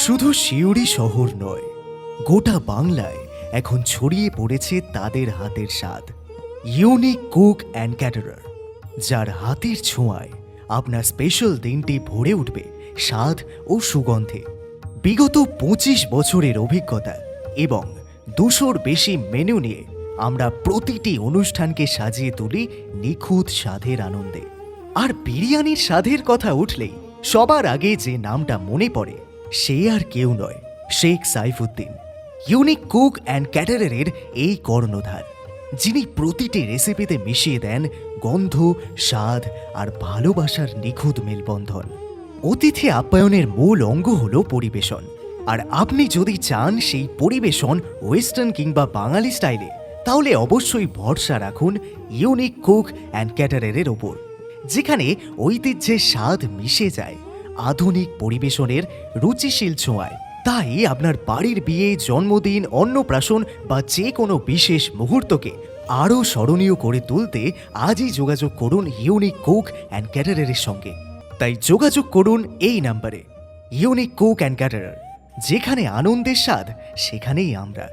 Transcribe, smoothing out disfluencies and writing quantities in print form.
শুধু সিউড়ি শহর নয়, গোটা বাংলায় এখন ছড়িয়ে পড়েছে তাদের হাতের স্বাদ। ইউনিক কুক অ্যান্ড ক্যাটারার, যার হাতের ছোঁয়ায় আপনার স্পেশাল দিনটি ভরে উঠবে স্বাদ ও সুগন্ধে। বিগত 25 বছরের অভিজ্ঞতা এবং 200-র বেশি মেনু নিয়ে আমরা প্রতিটি অনুষ্ঠানকে সাজিয়ে তুলি নিখুঁত স্বাদের আনন্দে। আর বিরিয়ানির স্বাদের কথা উঠলেই সবার আগে যে নামটা মনে পড়ে সে আর কেউ নয়, Sheikh Saifuddin. Unique cook and ক্যাটারারের এই কর্ণধার, যিনি প্রতিটি রেসিপিতে মিশিয়ে দেন গন্ধ, স্বাদ আর ভালোবাসার নিখুঁত মেলবন্ধন। অতিথি আপ্যায়নের মূল অঙ্গ হল পরিবেশন, আর আপনি যদি চান সেই পরিবেশন ওয়েস্টার্ন কিংবা বাঙালি স্টাইলে, তাহলে অবশ্যই ভরসা রাখুন ইউনিক কুক অ্যান্ড ক্যাটারারের ওপর, যেখানে ঐতিহ্যের স্বাদ মিশে যায় আধুনিক পরিবেশনের রুচিশীল ছোঁয়ায়। তাই আপনার বাড়ির বিয়ে, জন্মদিন, অন্নপ্রাশন বা যে কোনো বিশেষ মুহূর্তকে আরও স্মরণীয় করে তুলতে আজই যোগাযোগ করুন ইউনিক কুক অ্যান্ড ক্যাটারারের সঙ্গে। তাই যোগাযোগ করুন এই নাম্বারে। ইউনিক কুক অ্যান্ড ক্যাটারার, যেখানে আনন্দের স্বাদ সেখানেই আমরা।